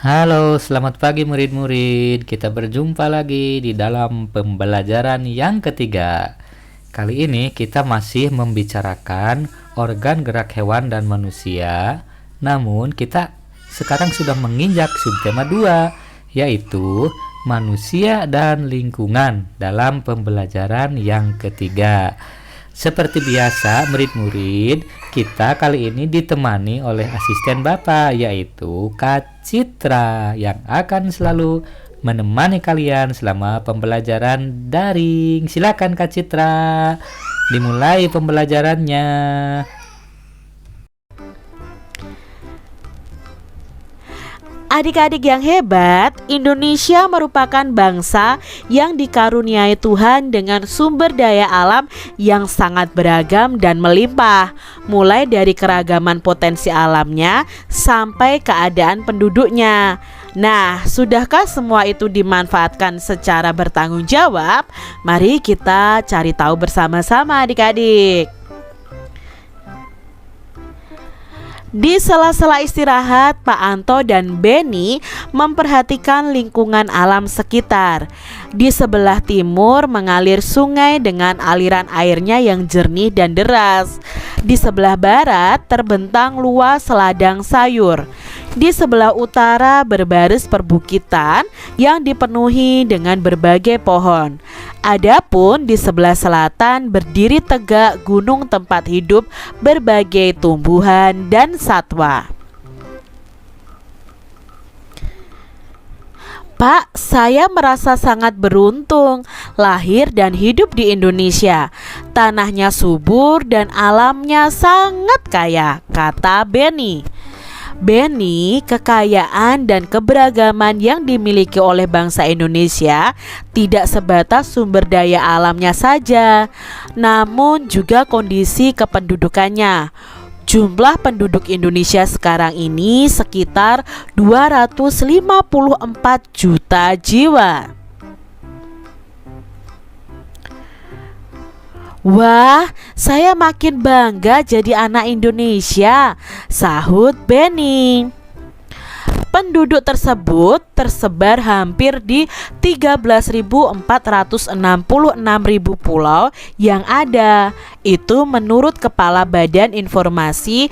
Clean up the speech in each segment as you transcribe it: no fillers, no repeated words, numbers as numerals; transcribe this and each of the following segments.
Halo, selamat pagi murid-murid. Kita berjumpa lagi di dalam pembelajaran yang ketiga. Kali ini kita masih membicarakan organ gerak hewan dan manusia. Namun kita sekarang sudah menginjak subtema 2, yaitu manusia dan lingkungan dalam pembelajaran yang ketiga. Seperti biasa, murid-murid, kita kali ini ditemani oleh asisten Bapak, yaitu Kak Citra, yang akan selalu menemani kalian selama pembelajaran daring. Silakan Kak Citra, dimulai pembelajarannya. Adik-adik yang hebat, Indonesia merupakan bangsa yang dikaruniai Tuhan dengan sumber daya alam yang sangat beragam dan melimpah, mulai dari keragaman potensi alamnya sampai keadaan penduduknya. Nah, sudahkah semua itu dimanfaatkan secara bertanggung jawab? Mari kita cari tahu bersama-sama adik-adik. Di sela-sela istirahat, Pak Anto dan Beni memperhatikan lingkungan alam sekitar. Di sebelah timur mengalir sungai dengan aliran airnya yang jernih dan deras. Di sebelah barat terbentang luas ladang sayur. Di sebelah utara berbaris perbukitan yang dipenuhi dengan berbagai pohon. Adapun di sebelah selatan berdiri tegak gunung tempat hidup berbagai tumbuhan dan satwa. Pak, saya merasa sangat beruntung lahir dan hidup di Indonesia. Tanahnya subur dan alamnya sangat kaya, kata Beni. Beni, kekayaan dan keberagaman yang dimiliki oleh bangsa Indonesia tidak sebatas sumber daya alamnya saja, namun juga kondisi kependudukannya. Jumlah penduduk Indonesia sekarang ini sekitar 254 juta jiwa. Wah, saya makin bangga jadi anak Indonesia, sahut Beni. Penduduk tersebut tersebar hampir di 13.466.000 pulau yang ada. Itu menurut Kepala Badan Informasi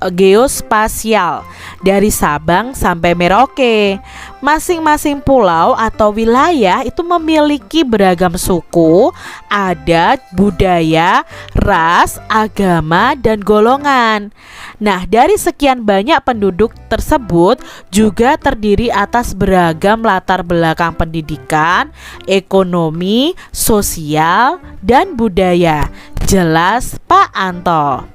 Geospasial dari Sabang sampai Merauke. Masing-masing pulau atau wilayah itu memiliki beragam suku, adat, budaya, ras, agama, dan golongan. Nah, dari sekian banyak penduduk tersebut juga terdiri atas beragam latar belakang pendidikan, ekonomi, sosial, dan budaya. Jelas Pak Anto.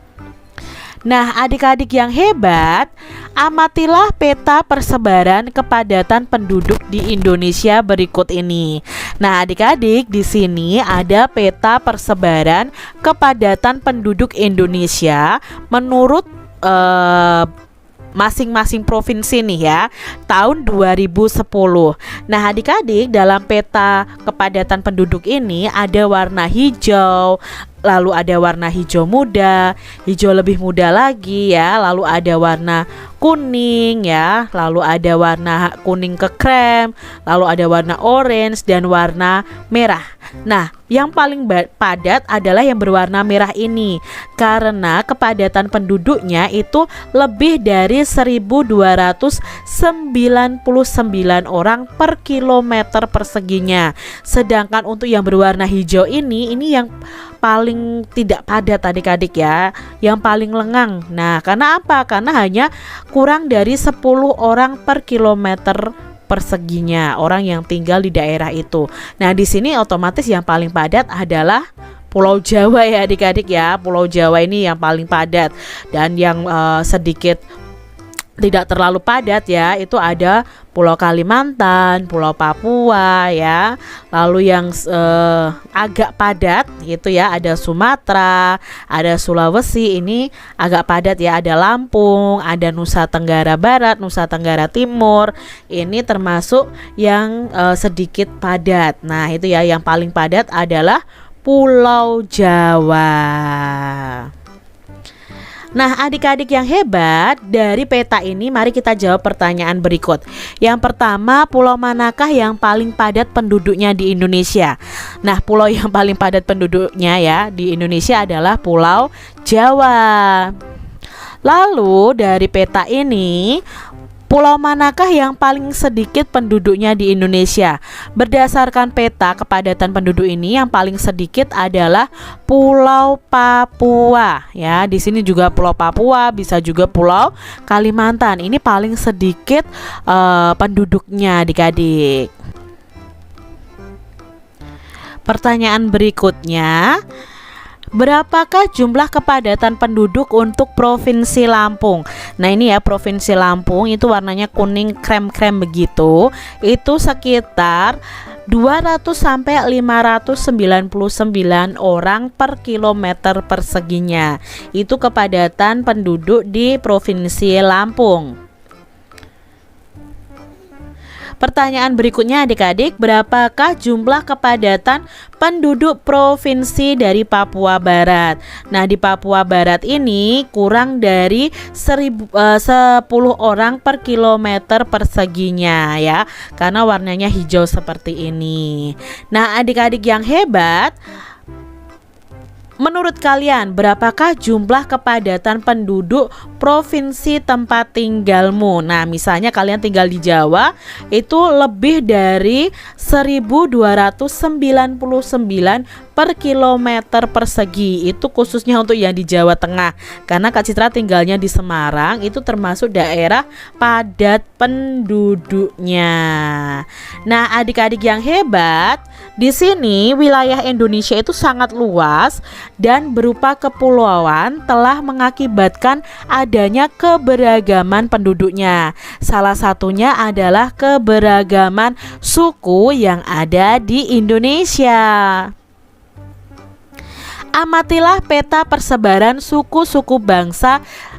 Nah, adik-adik yang hebat, amatilah peta persebaran kepadatan penduduk di Indonesia berikut ini. Nah, adik-adik, di sini ada peta persebaran kepadatan penduduk Indonesia menurut masing-masing provinsi nih ya, tahun 2010. Nah, adik-adik, dalam peta kepadatan penduduk ini ada warna hijau, lalu ada warna hijau muda, hijau lebih muda lagi ya, lalu ada warna kuning ya, lalu ada warna kuning ke krem, lalu ada warna orange dan warna merah. Nah, yang paling padat adalah yang berwarna merah ini karena kepadatan penduduknya itu lebih dari 1.299 orang per kilometer perseginya. Sedangkan untuk yang berwarna hijau ini yang paling tidak padat adik-adik ya, yang paling lengang. Nah, karena apa? Karena hanya kurang dari 10 orang per kilometer perseginya orang yang tinggal di daerah itu. Nah, di sini otomatis yang paling padat adalah Pulau Jawa ya adik-adik ya. Pulau Jawa ini yang paling padat, dan yang sedikit tidak terlalu padat ya, itu ada Pulau Kalimantan, Pulau Papua ya. Lalu yang agak padat itu ya ada Sumatera, ada Sulawesi, ini agak padat ya, ada Lampung, ada Nusa Tenggara Barat, Nusa Tenggara Timur. Ini termasuk yang sedikit padat. Nah, itu ya, yang paling padat adalah Pulau Jawa. Nah, adik-adik yang hebat, dari peta ini mari kita jawab pertanyaan berikut. Yang pertama, pulau manakah yang paling padat penduduknya di Indonesia? Nah, pulau yang paling padat penduduknya ya di Indonesia adalah Pulau Jawa. Lalu dari peta ini, pulau manakah yang paling sedikit penduduknya di Indonesia? Berdasarkan peta kepadatan penduduk ini, yang paling sedikit adalah Pulau Papua. Ya, di sini juga Pulau Papua, bisa juga Pulau Kalimantan. Ini paling sedikit penduduknya, adik-adik. Pertanyaan berikutnya, berapakah jumlah kepadatan penduduk untuk Provinsi Lampung? Nah, ini ya Provinsi Lampung itu warnanya kuning krem-krem begitu. Itu sekitar 200 sampai 599 orang per kilometer perseginya. Itu kepadatan penduduk di Provinsi Lampung. Pertanyaan berikutnya adik-adik, berapakah jumlah kepadatan penduduk provinsi dari Papua Barat? Nah, di Papua Barat ini kurang dari 10 orang per kilometer perseginya ya, karena warnanya hijau seperti ini. Nah, adik-adik yang hebat, menurut kalian berapakah jumlah kepadatan penduduk provinsi tempat tinggalmu? Nah, misalnya kalian tinggal di Jawa, itu lebih dari 1299 per kilometer persegi. Itu khususnya untuk yang di Jawa Tengah. Karena Kak Citra tinggalnya di Semarang, itu termasuk daerah padat penduduknya. Nah, adik-adik yang hebat, di sini wilayah Indonesia itu sangat luas dan berupa kepulauan, telah mengakibatkan adanya keberagaman penduduknya. Salah satunya adalah keberagaman suku yang ada di Indonesia. Amatilah peta persebaran suku-suku bangsa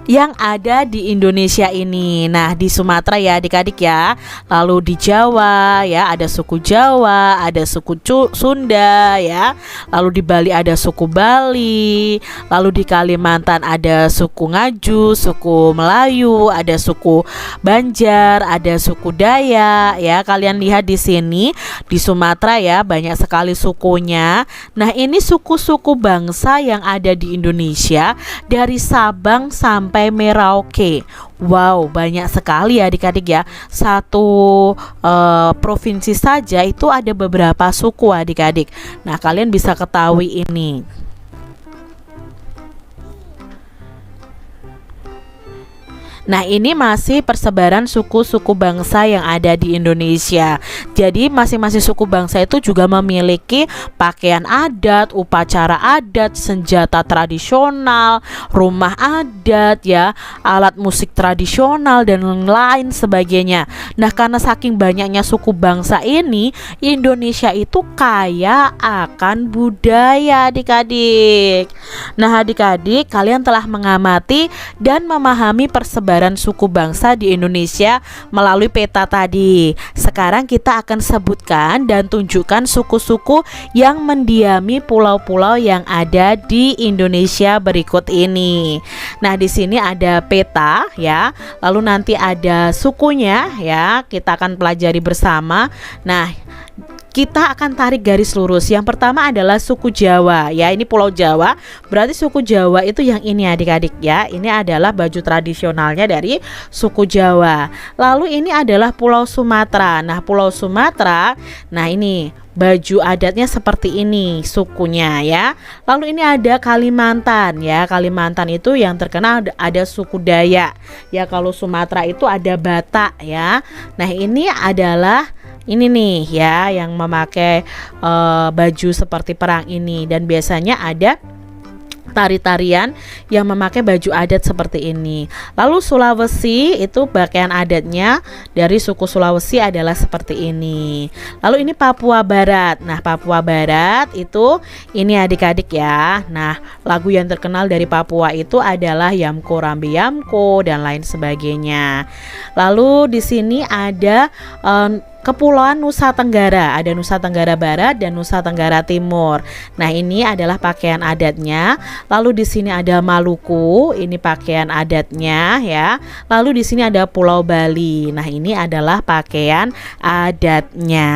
yang ada di Indonesia ini. Nah, di Sumatera ya adik-adik ya. Lalu di Jawa ya, ada suku Jawa, ada suku Sunda ya. Lalu di Bali ada suku Bali. Lalu di Kalimantan ada suku Ngaju, suku Melayu, ada suku Banjar, ada suku Dayak ya. Kalian lihat di sini di Sumatera ya, banyak sekali sukunya. Nah, ini suku-suku bangsa yang ada di Indonesia dari Sabang sampai Merauke. Wow, banyak sekali ya adik-adik ya. Satu provinsi saja itu ada beberapa suku adik-adik. Nah, kalian bisa ketahui ini. Nah, ini masih persebaran suku-suku bangsa yang ada di Indonesia. Jadi masing-masing suku bangsa itu juga memiliki pakaian adat, upacara adat, senjata tradisional, rumah adat ya, alat musik tradisional dan lain sebagainya. Nah, karena saking banyaknya suku bangsa ini, Indonesia itu kaya akan budaya adik-adik. Nah, adik-adik, kalian telah mengamati dan memahami persebaran suku bangsa di Indonesia melalui peta tadi. Sekarang kita akan sebutkan dan tunjukkan suku-suku yang mendiami pulau-pulau yang ada di Indonesia berikut ini. Nah, di sini ada peta ya. Lalu nanti ada sukunya ya. Kita akan pelajari bersama. Nah, kita akan tarik garis lurus. Yang pertama adalah suku Jawa ya, ini Pulau Jawa. Berarti suku Jawa itu yang ini adik-adik ya. Ini adalah baju tradisionalnya dari suku Jawa. Lalu ini adalah Pulau Sumatera. Nah, Pulau Sumatera, nah ini baju adatnya seperti ini sukunya ya. Lalu ini ada Kalimantan ya. Kalimantan itu yang terkenal ada suku Dayak ya. Kalau Sumatera itu ada Batak ya. Nah, ini adalah ini nih ya, yang memakai baju seperti perang ini. Dan biasanya ada tari-tarian yang memakai baju adat seperti ini. Lalu Sulawesi itu pakaian adatnya dari suku Sulawesi adalah seperti ini. Lalu ini Papua Barat. Nah, Papua Barat itu ini adik-adik ya. Nah, lagu yang terkenal dari Papua itu adalah Yamko Rambi Yamko dan lain sebagainya. Lalu di sini ada Kepulauan Nusa Tenggara, ada Nusa Tenggara Barat dan Nusa Tenggara Timur. Nah, ini adalah pakaian adatnya. Lalu di sini ada Maluku, ini pakaian adatnya ya. Lalu di sini ada Pulau Bali. Nah, ini adalah pakaian adatnya.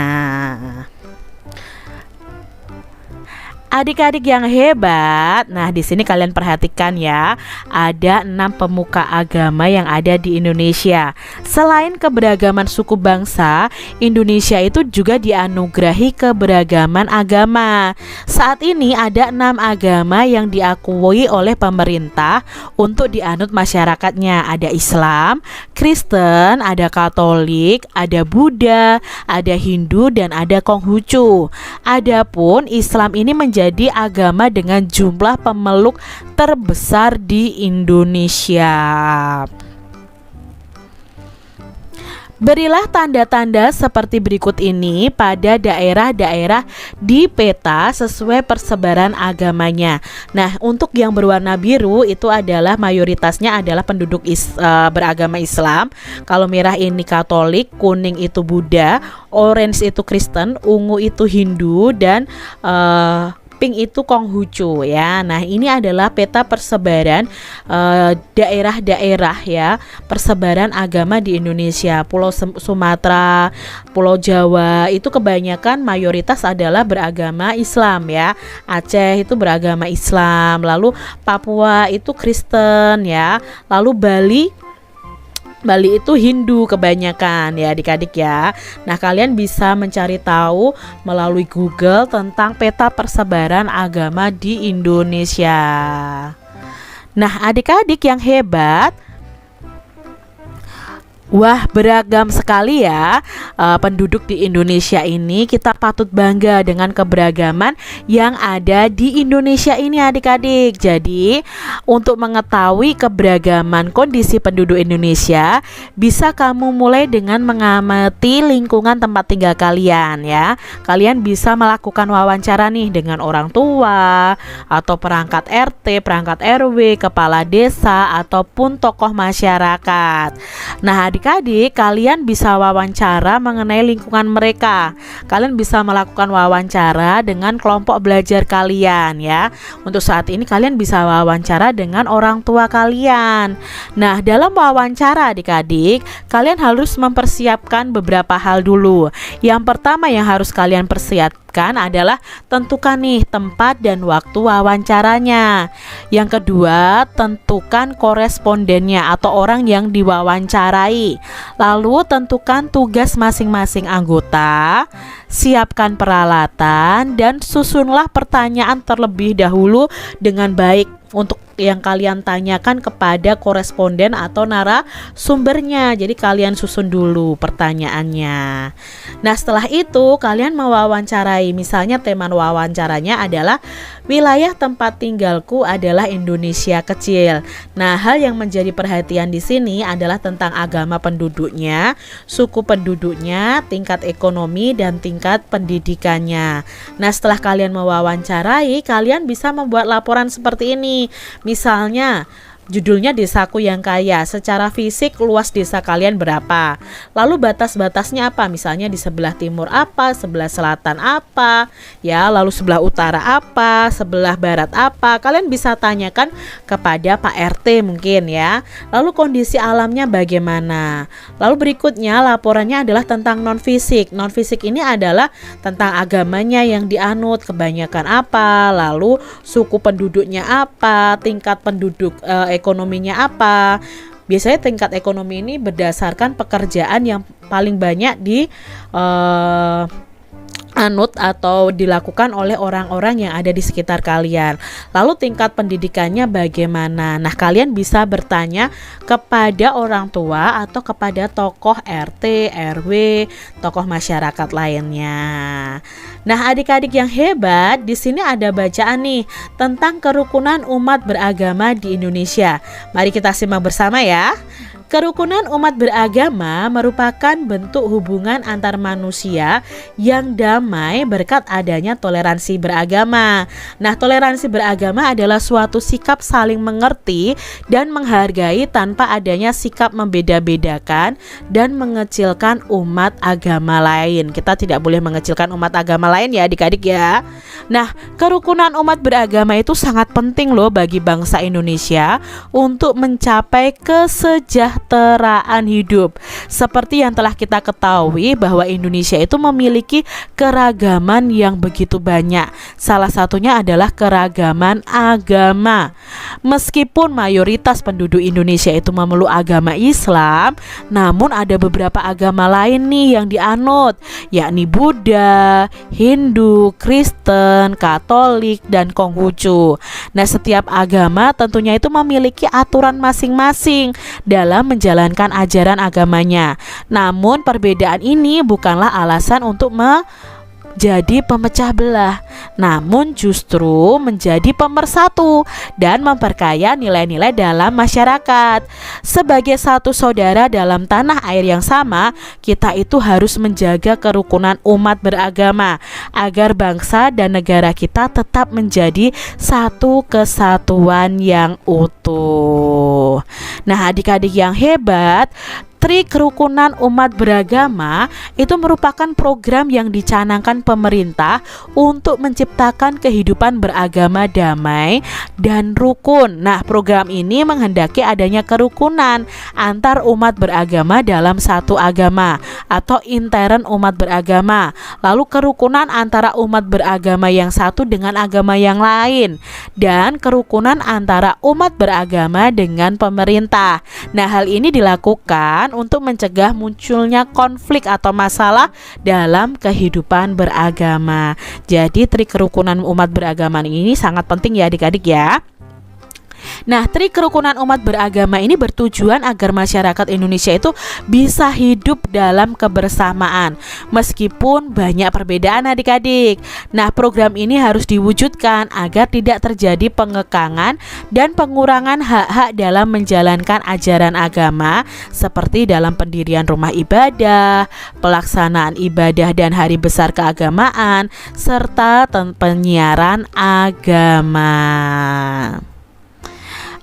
Adik-adik yang hebat, nah di sini kalian perhatikan ya, ada 6 pemuka agama yang ada di Indonesia. Selain keberagaman suku bangsa, Indonesia itu juga dianugerahi keberagaman agama. Saat ini ada 6 agama yang diakui oleh pemerintah untuk dianut masyarakatnya. Ada Islam, Kristen, ada Katolik, ada Buddha, ada Hindu, dan ada Konghucu. Adapun Islam ini menjadi agama dengan jumlah pemeluk terbesar di Indonesia. Berilah tanda-tanda seperti berikut ini pada daerah-daerah di peta sesuai persebaran agamanya. Nah, untuk yang berwarna biru itu adalah mayoritasnya adalah penduduk beragama Islam. Kalau merah ini Katolik, kuning itu Buddha, orange itu Kristen, ungu itu Hindu, dan pink itu Konghucu ya. Nah, ini adalah peta persebaran daerah-daerah ya, persebaran agama di Indonesia. Pulau Sumatera, Pulau Jawa itu kebanyakan mayoritas adalah beragama Islam ya. Aceh itu beragama Islam, lalu Papua itu Kristen ya. Lalu Bali itu Hindu kebanyakan ya adik-adik ya. Nah, kalian bisa mencari tahu melalui Google tentang peta persebaran agama di Indonesia. Nah, adik-adik yang hebat, wah, beragam sekali ya penduduk di Indonesia ini. Kita patut bangga dengan keberagaman yang ada di Indonesia ini adik-adik. Jadi untuk mengetahui keberagaman kondisi penduduk Indonesia, bisa kamu mulai dengan mengamati lingkungan tempat tinggal kalian ya. Kalian bisa melakukan wawancara nih dengan orang tua atau perangkat RT, perangkat RW, kepala desa, ataupun tokoh masyarakat. Nah, adik-adik, kalian bisa wawancara mengenai lingkungan mereka. Kalian bisa melakukan wawancara dengan kelompok belajar kalian ya. Untuk saat ini kalian bisa wawancara dengan orang tua kalian. Nah, dalam wawancara adik-adik, kalian harus mempersiapkan beberapa hal dulu. Yang pertama yang harus kalian persiapkan adalah tentukan nih tempat dan waktu wawancaranya. Yang kedua, tentukan korespondennya atau orang yang diwawancarai. Lalu tentukan tugas masing-masing anggota, siapkan peralatan, dan susunlah pertanyaan terlebih dahulu dengan baik untuk yang kalian tanyakan kepada koresponden atau narasumbernya. Jadi kalian susun dulu pertanyaannya. Nah, setelah itu kalian mewawancarai. Misalnya tema wawancaranya adalah wilayah tempat tinggalku adalah Indonesia kecil. Nah, hal yang menjadi perhatian di sini adalah tentang agama penduduknya, suku penduduknya, tingkat ekonomi, dan tingkat pendidikannya. Nah, setelah kalian mewawancarai, kalian bisa membuat laporan seperti ini. Misalnya, judulnya Desaku yang Kaya. Secara fisik luas desa kalian berapa? Lalu batas-batasnya apa? Misalnya di sebelah timur apa, sebelah selatan apa, ya, lalu sebelah utara apa, sebelah barat apa. Kalian bisa tanyakan kepada Pak RT mungkin ya. Lalu kondisi alamnya bagaimana? Lalu berikutnya laporannya adalah tentang non-fisik. Non-fisik ini adalah tentang agamanya yang dianut, kebanyakan apa, lalu suku penduduknya apa, tingkat penduduk ekonominya apa. Biasanya tingkat ekonomi ini berdasarkan pekerjaan yang paling banyak di anut atau dilakukan oleh orang-orang yang ada di sekitar kalian. Lalu tingkat pendidikannya bagaimana? Nah, kalian bisa bertanya kepada orang tua atau kepada tokoh RT, RW, tokoh masyarakat lainnya. Nah, adik-adik yang hebat, di sini ada bacaan nih tentang kerukunan umat beragama di Indonesia. Mari kita simak bersama ya. Kerukunan umat beragama merupakan bentuk hubungan antar manusia yang damai berkat adanya toleransi beragama. Nah, toleransi beragama adalah suatu sikap saling mengerti dan menghargai tanpa adanya sikap membeda-bedakan dan mengecilkan umat agama lain. Kita tidak boleh mengecilkan umat agama lain ya adik-adik ya. Nah, kerukunan umat beragama itu sangat penting loh bagi bangsa Indonesia untuk mencapai kesejahteraan hidup. Seperti yang telah kita ketahui bahwa Indonesia itu memiliki keragaman yang begitu banyak. Salah satunya adalah keragaman agama. Meskipun mayoritas penduduk Indonesia itu memeluk agama Islam, namun ada beberapa agama lain nih yang dianut, yakni Buddha, Hindu, Kristen, Katolik, dan Konghucu. Nah, setiap agama tentunya itu memiliki aturan masing-masing dalam menjalankan ajaran agamanya. Namun perbedaan ini bukanlah alasan untuk jadi pemecah belah, namun justru menjadi pemersatu dan memperkaya nilai-nilai dalam masyarakat. Sebagai satu saudara dalam tanah air yang sama, kita itu harus menjaga kerukunan umat beragama agar bangsa dan negara kita tetap menjadi satu kesatuan yang utuh. Nah, adik-adik yang hebat, Tri Kerukunan Umat Beragama itu merupakan program yang dicanangkan pemerintah untuk menciptakan kehidupan beragama damai dan rukun. Nah, program ini menghendaki adanya kerukunan antar umat beragama dalam satu agama atau intern umat beragama. Lalu kerukunan antara umat beragama yang satu dengan agama yang lain, dan kerukunan antara umat beragama dengan pemerintah. Nah, hal ini dilakukan untuk mencegah munculnya konflik atau masalah dalam kehidupan beragama. Jadi Tri Kerukunan Umat Beragama ini sangat penting ya adik-adik ya. Nah, Tri Kerukunan Umat Beragama ini bertujuan agar masyarakat Indonesia itu bisa hidup dalam kebersamaan meskipun banyak perbedaan adik-adik. Nah, program ini harus diwujudkan agar tidak terjadi pengekangan dan pengurangan hak-hak dalam menjalankan ajaran agama seperti dalam pendirian rumah ibadah, pelaksanaan ibadah dan hari besar keagamaan, serta penyiaran agama.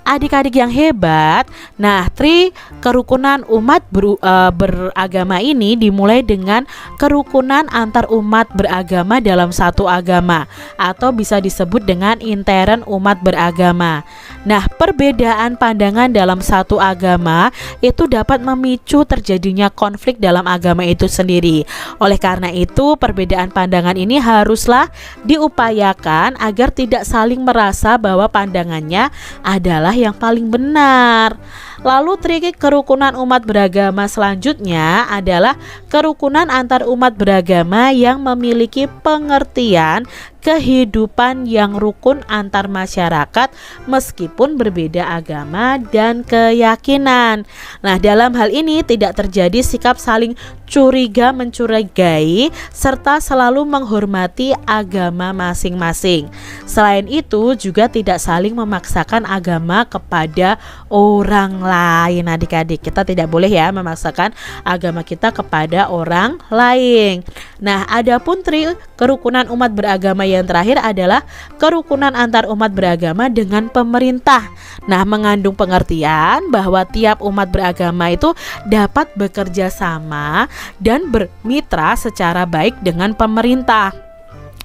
Adik-adik yang hebat, nah Tri Kerukunan Umat Beragama ini dimulai dengan kerukunan antar umat beragama dalam satu agama atau bisa disebut dengan intern umat beragama. Nah, perbedaan pandangan dalam satu agama itu dapat memicu terjadinya konflik dalam agama itu sendiri. Oleh karena itu, perbedaan pandangan ini haruslah diupayakan agar tidak saling merasa bahwa pandangannya adalah yang paling benar. Lalu Tri Kerukunan Umat Beragama selanjutnya adalah kerukunan antar umat beragama yang memiliki pengertian kehidupan yang rukun antar masyarakat meskipun berbeda agama dan keyakinan. Nah, dalam hal ini tidak terjadi sikap saling curiga mencurigai serta selalu menghormati agama masing-masing. Selain itu juga tidak saling memaksakan agama kepada orang lain. Adik-adik, kita tidak boleh ya memaksakan agama kita kepada orang lain. Nah, adapun Tri Kerukunan Umat Beragama yang terakhir adalah kerukunan antar umat beragama dengan pemerintah. Nah, mengandung pengertian bahwa tiap umat beragama itu dapat bekerja sama dan bermitra secara baik dengan pemerintah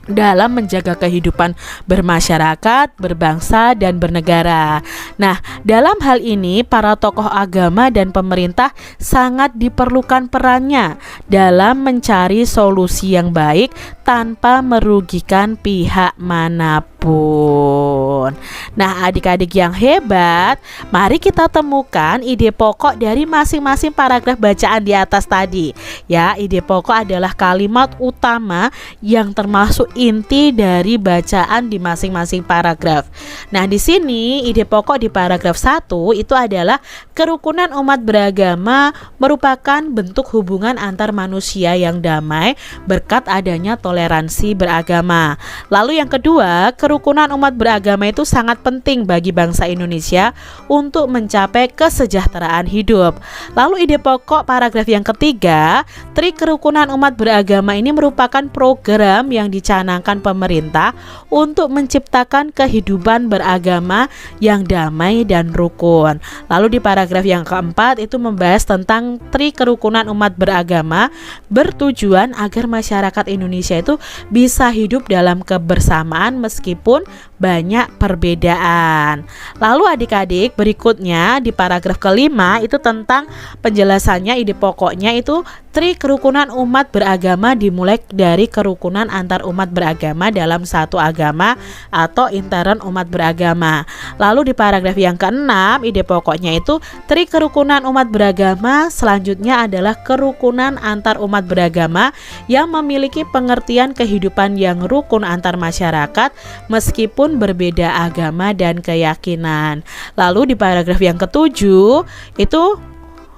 dalam menjaga kehidupan bermasyarakat, berbangsa, dan bernegara. Nah, dalam hal ini para tokoh agama dan pemerintah sangat diperlukan perannya dalam mencari solusi yang baik tanpa merugikan pihak manapun. Nah, adik-adik yang hebat, mari kita temukan ide pokok dari masing-masing paragraf bacaan di atas tadi. Ya, ide pokok adalah kalimat utama yang termasuk inti dari bacaan di masing-masing paragraf. Nah, di sini ide pokok di paragraf 1 itu adalah kerukunan umat beragama merupakan bentuk hubungan antar manusia yang damai berkat adanya toleransi beragama. Lalu yang kedua, kerukunan umat beragama itu sangat penting bagi bangsa Indonesia untuk mencapai kesejahteraan hidup. Lalu ide pokok paragraf yang ketiga, Tri Kerukunan Umat Beragama ini merupakan program yang dicanangkan pemerintah untuk menciptakan kehidupan beragama yang damai dan rukun. Lalu di paragraf yang keempat itu membahas tentang Tri Kerukunan Umat Beragama bertujuan agar masyarakat Indonesia itu bisa hidup dalam kebersamaan meskipun banyak perbedaan. Lalu adik-adik, berikutnya di paragraf kelima itu tentang penjelasannya, ide pokoknya itu Tri Kerukunan Umat Beragama dimulai dari kerukunan antar umat beragama dalam satu agama atau intern umat beragama. Lalu di paragraf yang keenam, ide pokoknya itu Tri Kerukunan Umat Beragama selanjutnya adalah kerukunan antar umat beragama yang memiliki pengertian kehidupan yang rukun antar masyarakat meskipun berbeda agama dan keyakinan. Lalu di paragraf yang ketujuh itu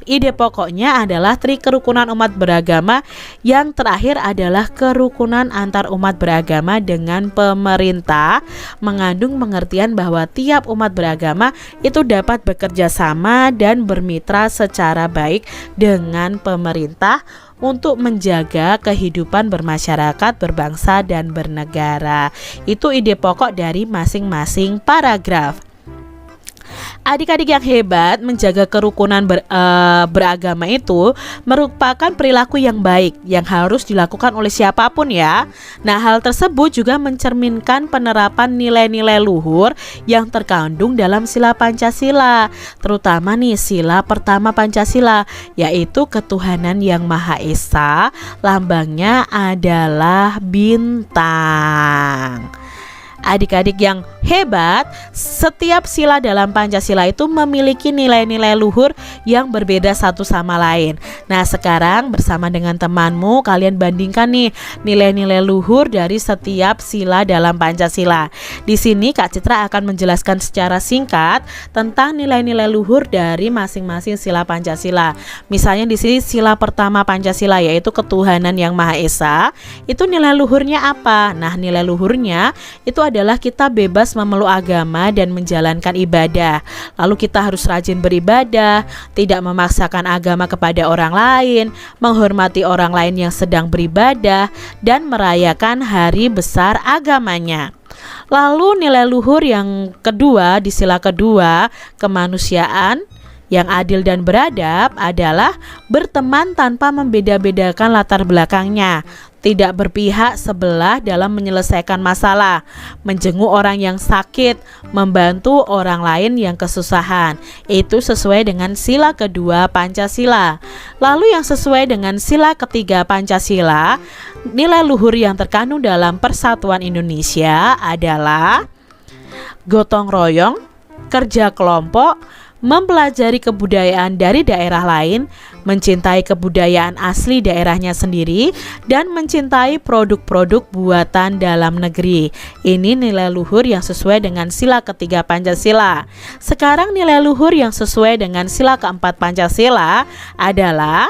ide pokoknya adalah Tri Kerukunan Umat Beragama. Yang terakhir adalah kerukunan antar umat beragama dengan pemerintah, mengandung pengertian bahwa tiap umat beragama itu dapat bekerja sama dan bermitra secara baik dengan pemerintah untuk menjaga kehidupan bermasyarakat, berbangsa, dan bernegara. Itu ide pokok dari masing-masing paragraf. Adik-adik yang hebat, menjaga kerukunan beragama itu merupakan perilaku yang baik yang harus dilakukan oleh siapapun ya. Nah, hal tersebut juga mencerminkan penerapan nilai-nilai luhur yang terkandung dalam sila Pancasila, terutama nih sila pertama Pancasila, yaitu ketuhanan yang Maha Esa, lambangnya adalah bintang. Adik-adik yang hebat, setiap sila dalam Pancasila itu memiliki nilai-nilai luhur yang berbeda satu sama lain. Nah, sekarang bersama dengan temanmu kalian bandingkan nih nilai-nilai luhur dari setiap sila dalam Pancasila. Di sini Kak Citra akan menjelaskan secara singkat tentang nilai-nilai luhur dari masing-masing sila Pancasila. Misalnya di sini sila pertama Pancasila yaitu ketuhanan yang Maha Esa. Itu nilai luhurnya apa? Nah, nilai luhurnya itu adalah kita bebas memeluk agama dan menjalankan ibadah. Lalu kita harus rajin beribadah, tidak memaksakan agama kepada orang lain, menghormati orang lain yang sedang beribadah, dan merayakan hari besar agamanya. Lalu nilai luhur yang kedua di sila kedua, kemanusiaan yang adil dan beradab adalah berteman tanpa membeda-bedakan latar belakangnya, tidak berpihak sebelah dalam menyelesaikan masalah, menjenguk orang yang sakit, membantu orang lain yang kesusahan. Itu sesuai dengan sila kedua Pancasila. Lalu yang sesuai dengan sila ketiga Pancasila, nilai luhur yang terkandung dalam persatuan Indonesia adalah gotong royong, kerja kelompok, mempelajari kebudayaan dari daerah lain, mencintai kebudayaan asli daerahnya sendiri, dan mencintai produk-produk buatan dalam negeri. Ini nilai luhur yang sesuai dengan sila ketiga Pancasila. Sekarang nilai luhur yang sesuai dengan sila keempat Pancasila adalah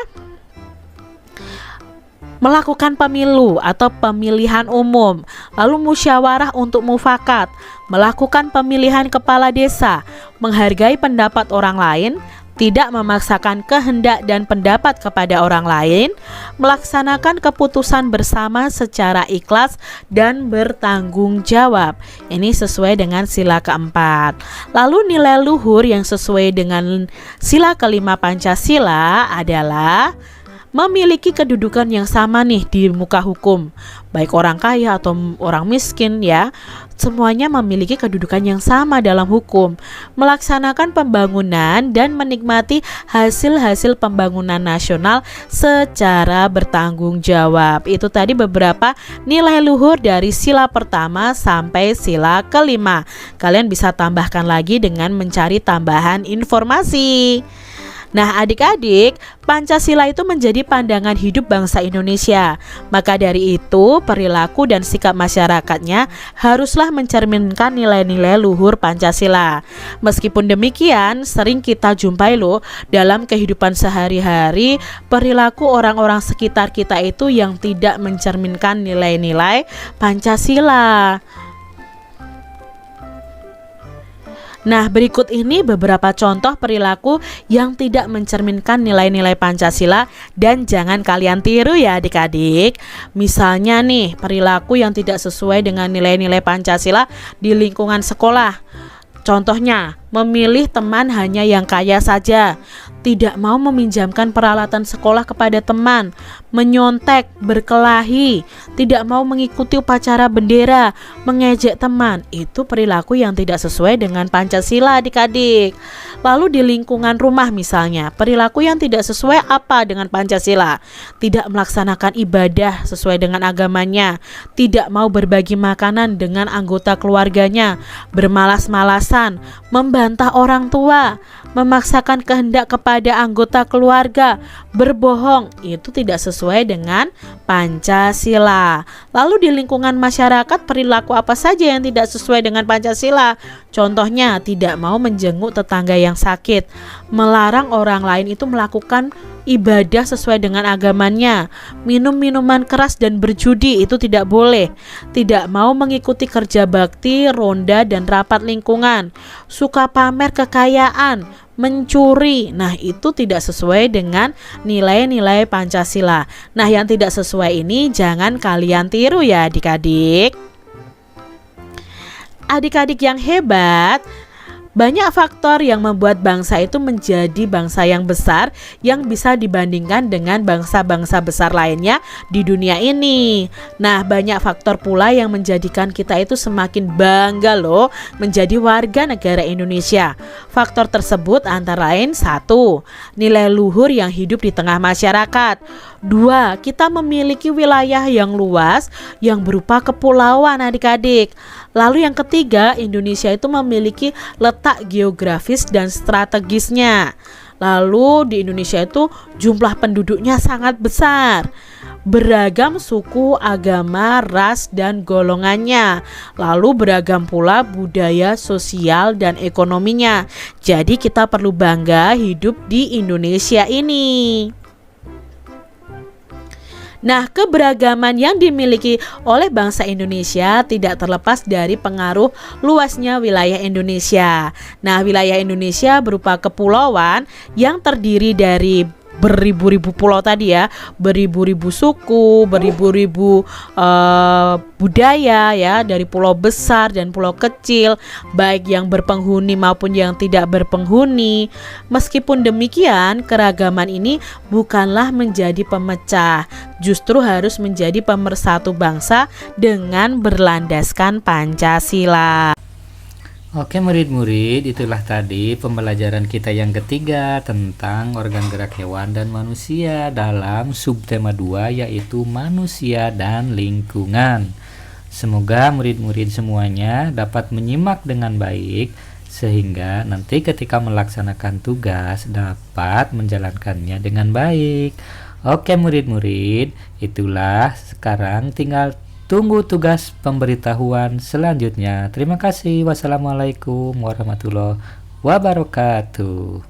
melakukan pemilu atau pemilihan umum, lalu musyawarah untuk mufakat, melakukan pemilihan kepala desa, menghargai pendapat orang lain, tidak memaksakan kehendak dan pendapat kepada orang lain, melaksanakan keputusan bersama secara ikhlas dan bertanggung jawab. Ini sesuai dengan sila keempat. Lalu nilai luhur yang sesuai dengan sila kelima Pancasila adalah memiliki kedudukan yang sama nih di muka hukum, baik orang kaya atau orang miskin ya, semuanya memiliki kedudukan yang sama dalam hukum, melaksanakan pembangunan dan menikmati hasil-hasil pembangunan nasional secara bertanggung jawab. Itu tadi beberapa nilai luhur dari sila pertama sampai sila kelima. Kalian bisa tambahkan lagi dengan mencari tambahan informasi. Nah, adik-adik, Pancasila itu menjadi pandangan hidup bangsa Indonesia. Maka dari itu, perilaku dan sikap masyarakatnya haruslah mencerminkan nilai-nilai luhur Pancasila. Meskipun demikian, sering kita jumpai loh dalam kehidupan sehari-hari perilaku orang-orang sekitar kita itu yang tidak mencerminkan nilai-nilai Pancasila. Nah, berikut ini beberapa contoh perilaku yang tidak mencerminkan nilai-nilai Pancasila dan jangan kalian tiru ya adik-adik. Misalnya nih, perilaku yang tidak sesuai dengan nilai-nilai Pancasila di lingkungan sekolah. Contohnya, memilih teman hanya yang kaya saja, tidak mau meminjamkan peralatan sekolah kepada teman, menyontek, berkelahi, tidak mau mengikuti upacara bendera, mengejek teman. Itu perilaku yang tidak sesuai dengan Pancasila adik-adik. Lalu di lingkungan rumah misalnya, perilaku yang tidak sesuai apa dengan Pancasila? Tidak melaksanakan ibadah sesuai dengan agamanya, tidak mau berbagi makanan dengan anggota keluarganya, bermalas-malasan, membantah orang tua, memaksakan kehendak kepada anggota keluarga, berbohong. Itu tidak sesuai dengan Pancasila. Lalu di lingkungan masyarakat, perilaku apa saja yang tidak sesuai dengan Pancasila? Contohnya, tidak mau menjenguk tetangga yang sakit, melarang orang lain itu melakukan ibadah sesuai dengan agamanya, minum minuman keras dan berjudi itu tidak boleh, tidak mau mengikuti kerja bakti, ronda dan rapat lingkungan, suka pamer kekayaan, mencuri. Nah, itu tidak sesuai dengan nilai-nilai Pancasila. Nah, yang tidak sesuai ini jangan kalian tiru ya adik-adik. Adik-adik yang hebat, banyak faktor yang membuat bangsa itu menjadi bangsa yang besar yang bisa dibandingkan dengan bangsa-bangsa besar lainnya di dunia ini. Nah, banyak faktor pula yang menjadikan kita itu semakin bangga loh menjadi warga negara Indonesia. Faktor tersebut antara lain 1. Nilai luhur yang hidup di tengah masyarakat. 2. Kita memiliki wilayah yang luas yang berupa kepulauan adik-adik. Lalu yang ketiga, Indonesia itu memiliki letak geografis dan strategisnya. Lalu di Indonesia itu jumlah penduduknya sangat besar, beragam suku, agama, ras, dan golongannya. Lalu beragam pula budaya, sosial, dan ekonominya. Jadi kita perlu bangga hidup di Indonesia ini. Nah, keberagaman yang dimiliki oleh bangsa Indonesia tidak terlepas dari pengaruh luasnya wilayah Indonesia. Nah, wilayah Indonesia berupa kepulauan yang terdiri dari beribu-ribu pulau tadi ya, beribu-ribu suku, beribu-ribu budaya ya, dari pulau besar dan pulau kecil, baik yang berpenghuni maupun yang tidak berpenghuni. Meskipun demikian, keragaman ini bukanlah menjadi pemecah, justru harus menjadi pemersatu bangsa dengan berlandaskan Pancasila. Oke murid-murid, itulah tadi pembelajaran kita yang ketiga tentang organ gerak hewan dan manusia dalam subtema 2 yaitu manusia dan lingkungan. Semoga murid-murid semuanya dapat menyimak dengan baik sehingga nanti ketika melaksanakan tugas dapat menjalankannya dengan baik. Oke murid-murid, itulah sekarang tinggal tunggu tugas pemberitahuan selanjutnya. Terima kasih. Wassalamualaikum warahmatullahi wabarakatuh.